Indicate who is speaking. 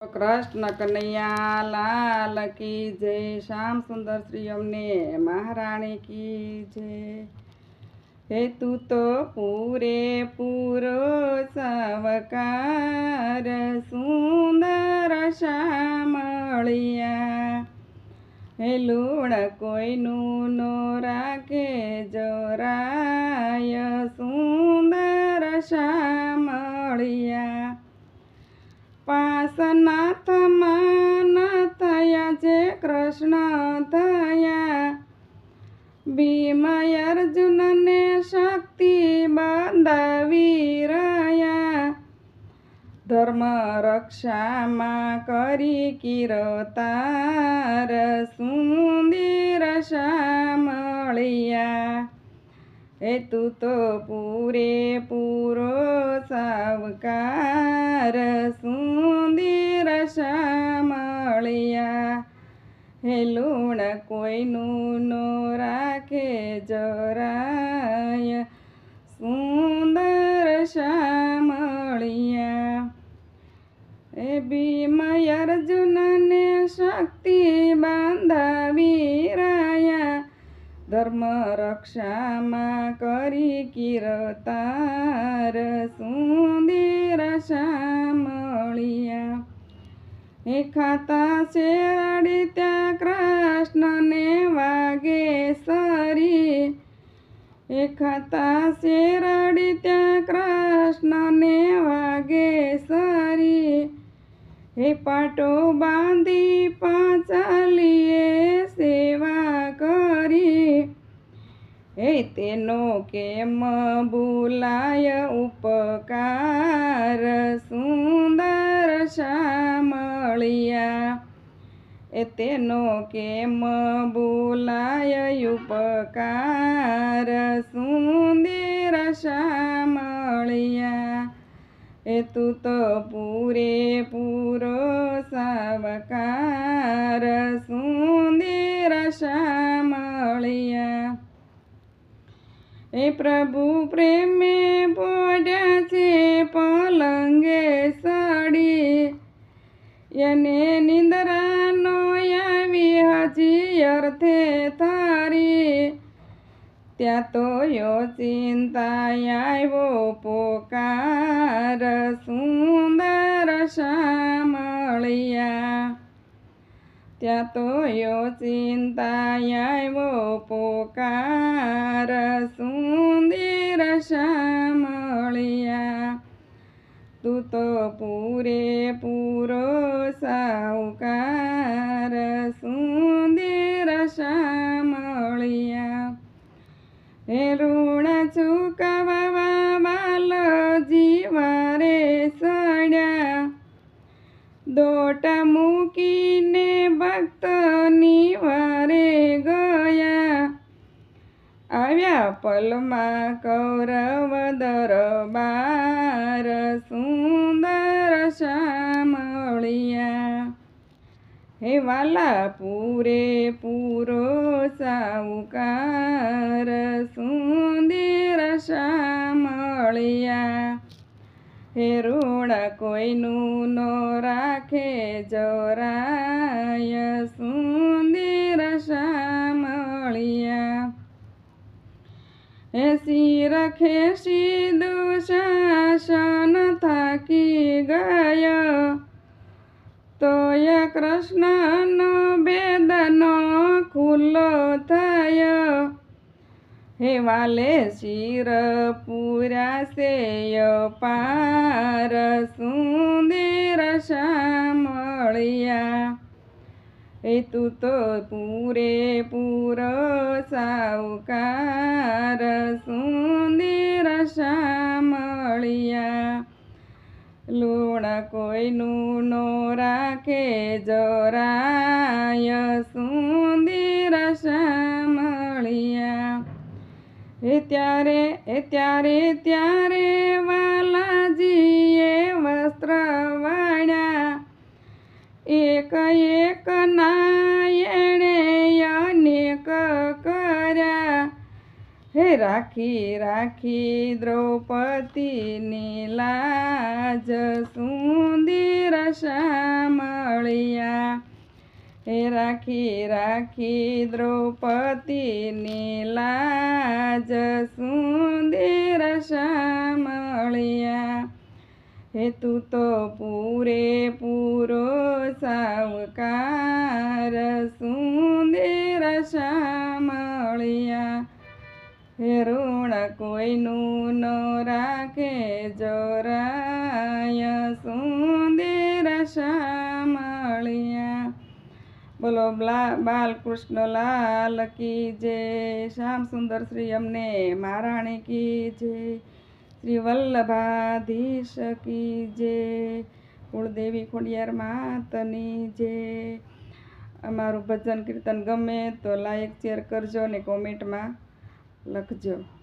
Speaker 1: कृष्ण कन्हैया लाल की जय। श्याम सुंदर श्री अमने महाराणी की जय। हे तू तो पूरे पूरो सावकार सुंदर श्यामळिया। हे लूण कोईનું નો રાખે જોરાય સુંદર શ્યામળિયા। પાસનાથ માન થયા છે કૃષ્ણ થયા। ભીમ અર્જુનને શક્તિ બંધાવી રહ્યા। ધર્મ રક્ષામાં કરી કિરતાર સુંદર શ્યામળિયા। हे तू तो पूरे पूरो सावकार सुंदर श्यामळिया। हे लूण कोईનું નો રાખે જોરાય સુંદર શ્યામળિયા। हे भीम अर्जुनने शक्ति बांधावी રહ્યા। धर्म रक्षाમાં કરી કિરતાર સુંદર શ્યામળિયા। हे ખાતા શેરડી ત્યાં કૃષ્ણને વાગે સરી। हे ખાતા શેરડી ત્યાં કૃષ્ણને વાગે સરી। हे પાટો બાંધી પાંચાલીએ સેવા કરી। हे તેનો કેમ ભૂલાય ઉપકાર સુંદર શ્યામળિયા। એ તેનો કેમ ભૂલાય ઉપકાર સુંદર શ્યામળિયા। એ તું તો પૂરે પૂરો સાવકાર સુંદર શ્યામળિયા। हे प्रभु प्रेमे पोड्या छे पलंगे सड़ी। यने निंद्रा नो आवी हजी अर्थे थारी। त्या तो यो चिंता आव्यो पोकार सुंदर श्यामळिया। त्या तो यो चिंता आव्यो पोकार सुंदर श्यामळिया। तू तो पूरे पूरो सावकार सुंदर श्यामळिया। हे ऋण चुकावा बाल जीवारे सड्या। दोट मूकीने भक्त निवारे गया। આવ્યા પલમાં કૌરવ દરબાર સુંદર શ્યામળિયા। હે વાલા પૂરે પૂરો સાવકાર સુંદર શ્યામળિયા। हे ઋણ કોઈનું નો રાખે જોરાય સુંદર શ્યામળિયા। हे शिर खेसी दुशासन थाकी गयो। तोय कृष्णनो भेदनो खुल्लो थयो। हे वाले शिर पूरा से पार सुंदर श्यामळिया। हे तू तो पूरे पूरो सावकार सुंदर श्यामळिया। लूण कोईનું નો રાખે જોરાય સુંદર શ્યામળિયા। हे ત્યારે ત્યારે વાલાજીએ વસ્ત્ર વાળ્યા। एक एक नायणे अनेक कर्या। હે રાખી રાખી દ્રૌપદીની લાજ સુંદર શામળિયા હે રાખી રાખી દ્રૌપદીની લાજ સુંદર શામળિયા હે તું તો પૂરેપૂરો સાવકાર સુંદર શામળિયા હે ઋણ કોઈનું ન રાખે જરાય સુંદર શામળિયા બોલો બાલકૃષ્ણ લાલ કી જય શ્યામ સુંદર શ્રી અમને મહારાણી કી જય શ્રી વલ્લભાધીશ કી જય કુળદેવી ખોડિયાર માતની જય અમારું ભજન કીર્તન ગમે તો લાઈક શેર કરજો ને કોમેન્ટમાં લખજો.